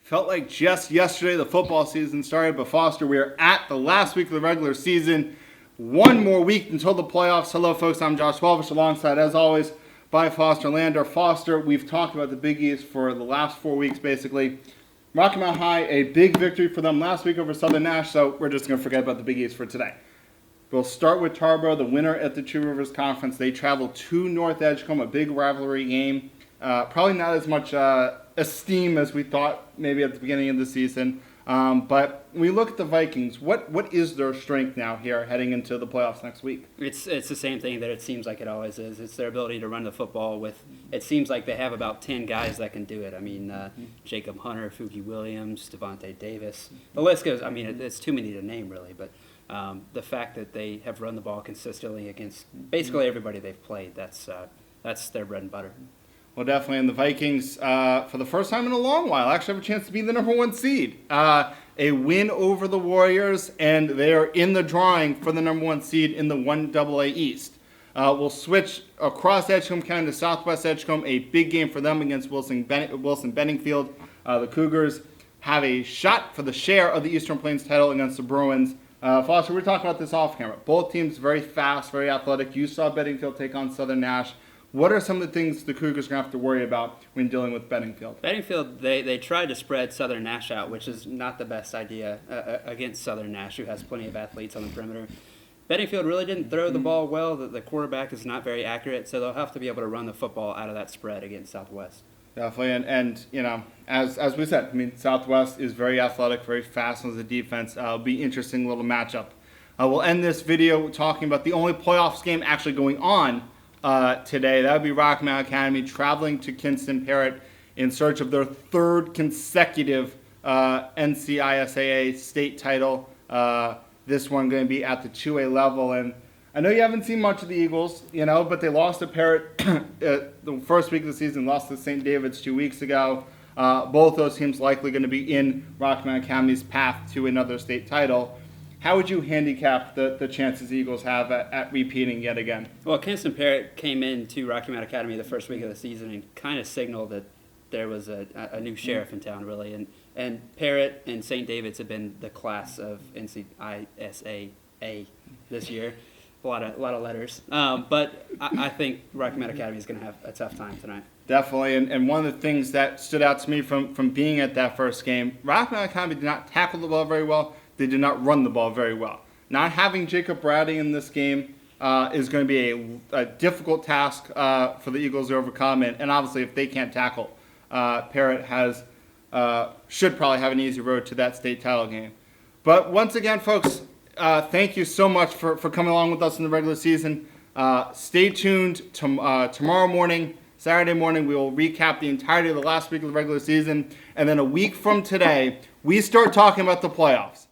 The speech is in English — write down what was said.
Felt like just yesterday the football season started, but Foster, we are at the last week of the regular season. One more week until the playoffs. Hello, folks. I'm Josh Walfish, alongside, as always, by Foster Lander. Foster, we've talked about the Big East for the last 4 weeks, basically. Rocky Mount High, a big victory for them last week over Southern Nash, so we're just going to forget about the Big East for today. We'll start with Tarboro, the winner at the Two Rivers Conference. They travel to North Edgecombe, a big rivalry game. Probably not as much esteem as we thought maybe at the beginning of the season. But when we look at the Vikings, what is their strength now here heading into the playoffs next week? It's the same thing that it seems like it always is. It's their ability to run the football with, it seems like they have about 10 guys that can do it. I mean, Jacob Hunter, Fuki Williams, Devontae Davis. The list goes, I mean, it's too many to name really, but the fact that they have run the ball consistently against basically everybody they've played, that's their bread and butter. Well, definitely. And the Vikings, for the first time in a long while, actually have a chance to be the number one seed. A win over the Warriors, and they are in the drawing for the number one seed in the 1AA East. We'll switch across Edgecombe County to Southwest Edgecombe, a big game for them against Wilson Benningfield. The Cougars have a shot for the share of the Eastern Plains title against the Bruins. Foster, we're talking about this off camera. Both teams very fast, very athletic. You saw Benningfield take on Southern Nash. What are some of the things the Cougars are going to have to worry about when dealing with Benningfield? Benningfield, they tried to spread Southern Nash out, which is not the best idea against Southern Nash, who has plenty of athletes on the perimeter. Benningfield really didn't throw the ball well. The quarterback is not very accurate, so they'll have to be able to run the football out of that spread against Southwest. Definitely, and you know, as we said, I mean, Southwest is very athletic, very fast on the defense. It'll be an interesting little matchup. We'll end this video talking about the only playoffs game actually going on today. That would be Rocky Mount Academy traveling to Kinston Parrott in search of their third consecutive NCISAA state title. This one going to be at the 2A level. And I know you haven't seen much of the Eagles, but they lost to Parrott the first week of the season, lost to St. David's 2 weeks ago. Both those teams likely going to be in Rocky Mount Academy's path to another state title. How would you handicap the chances the Eagles have at repeating yet again? Well, Kinston Parrott came into Rocky Mount Academy the first week of the season and kind of signaled that there was a new sheriff in town, really. And Parrott and St. David's have been the class of NCISAA this year. A lot of letters. But I think Rocky Mount Academy is going to have a tough time tonight. Definitely. And one of the things that stood out to me from being at that first game, Rocky Mount Academy did not tackle the ball very well. They did not run the ball very well. Not having Jacob Brady in this game is going to be a difficult task for the Eagles to overcome. And obviously, if they can't tackle, Parrott should probably have an easy road to that state title game. But once again, folks, thank you so much for coming along with us in the regular season. Stay tuned tomorrow morning, Saturday morning. We will recap the entirety of the last week of the regular season. And then a week from today, we start talking about the playoffs.